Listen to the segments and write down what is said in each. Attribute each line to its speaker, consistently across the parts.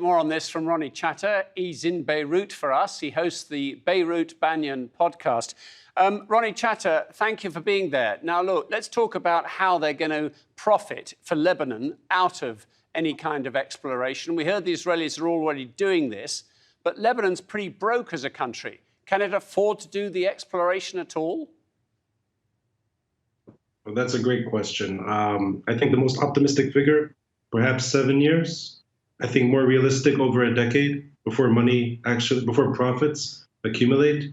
Speaker 1: More on this from Ronnie Chatah. He's in Beirut for us. He hosts the Beirut Banyan podcast. Ronnie Chatah, thank you for being there. Now, look, let's talk about how they're going to profit for Lebanon out of any kind of exploration. We heard the Israelis are already doing this, but Lebanon's pretty broke as a country. Can it afford to do the exploration at all?
Speaker 2: Well, that's a great question. I think the most optimistic figure, perhaps 7 years. I think more realistic, over a decade before profits accumulate.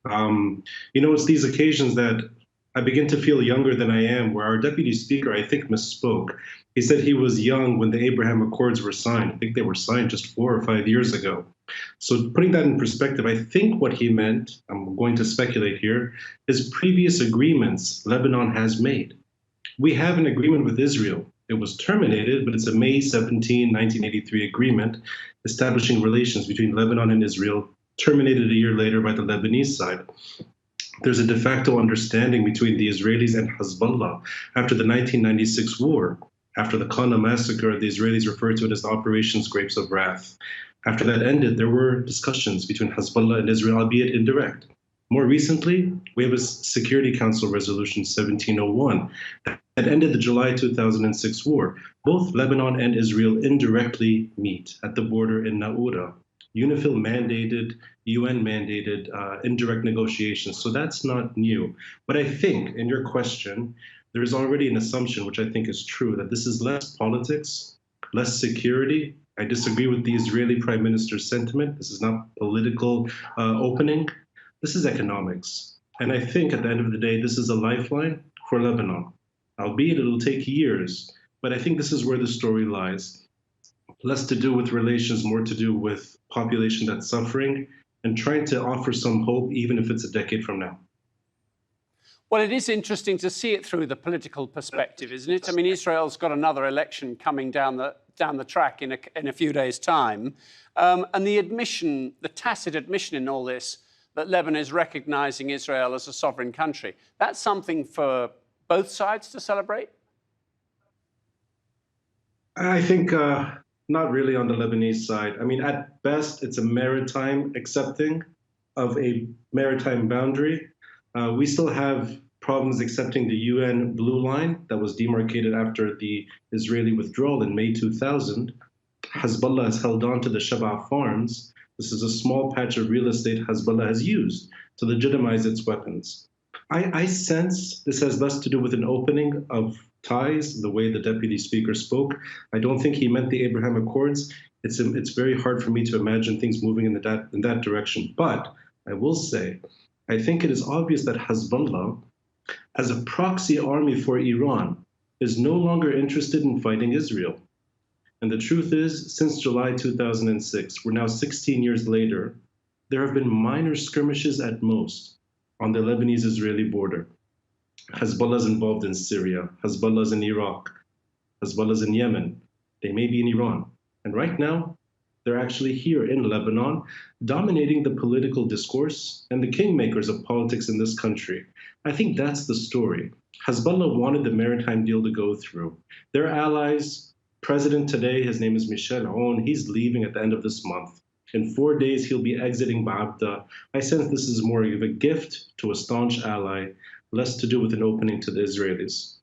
Speaker 2: It's these occasions that I begin to feel younger than I am, where our deputy speaker, I think, misspoke. He said he was young when the Abraham Accords were signed. I think they were signed just 4 or 5 years ago. So putting that in perspective, I think what he meant, I'm going to speculate here, is previous agreements Lebanon has made. We have an agreement with Israel. It was terminated, but it's a May 17, 1983 agreement establishing relations between Lebanon and Israel, terminated a year later by the Lebanese side. There's a de facto understanding between the Israelis and Hezbollah after the 1996 war. After the Qana massacre, the Israelis referred to it as Operations Grapes of Wrath. After that ended, there were discussions between Hezbollah and Israel, albeit indirect. More recently, we have a Security Council Resolution 1701 that ended the July 2006 war. Both Lebanon and Israel indirectly meet at the border in Naura. UNIFIL mandated, UN mandated indirect negotiations. So that's not new. But I think in your question, there is already an assumption, which I think is true, that this is less politics, less security. I disagree with the Israeli Prime Minister's sentiment. This is not political opening. This is economics. And I think at the end of the day, this is a lifeline for Lebanon. Albeit it'll take years, but I think this is where the story lies. Less to do with relations, more to do with population that's suffering and trying to offer some hope, even if it's a decade from now.
Speaker 1: Well, it is interesting to see it through the political perspective, isn't it? I mean, Israel's got another election coming down the track in a few days' time. And the tacit admission in all this that Lebanon is recognizing Israel as a sovereign country, that's something for both sides to celebrate?
Speaker 2: I think not really on the Lebanese side. I mean, at best, it's a maritime accepting of a maritime boundary. We still have problems accepting the UN blue line that was demarcated after the Israeli withdrawal in May 2000. Hezbollah has held on to the Shaba farms. This is a small patch of real estate Hezbollah has used to legitimize its weapons. I sense this has less to do with an opening of ties, the way the deputy speaker spoke. I don't think he meant the Abraham Accords. It's very hard for me to imagine things moving in that direction. But I will say, I think it is obvious that Hezbollah, as a proxy army for Iran, is no longer interested in fighting Israel. And the truth is, since July 2006, we're now 16 years later, there have been minor skirmishes at most on the Lebanese-Israeli border. Hezbollah is involved in Syria, Hezbollah is in Iraq, Hezbollah is in Yemen, they may be in Iran. And right now, they're actually here in Lebanon, dominating the political discourse and the kingmakers of politics in this country. I think that's the story. Hezbollah wanted the maritime deal to go through. Their allies, President today, his name is Michel Aoun, he's leaving at the end of this month. In 4 days, he'll be exiting Ba'abda. I sense this is more of a gift to a staunch ally, less to do with an opening to the Israelis.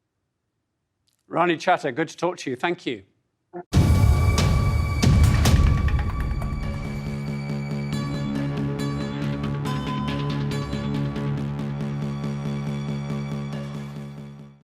Speaker 1: Ronnie Chatah, good to talk to you. Thank you.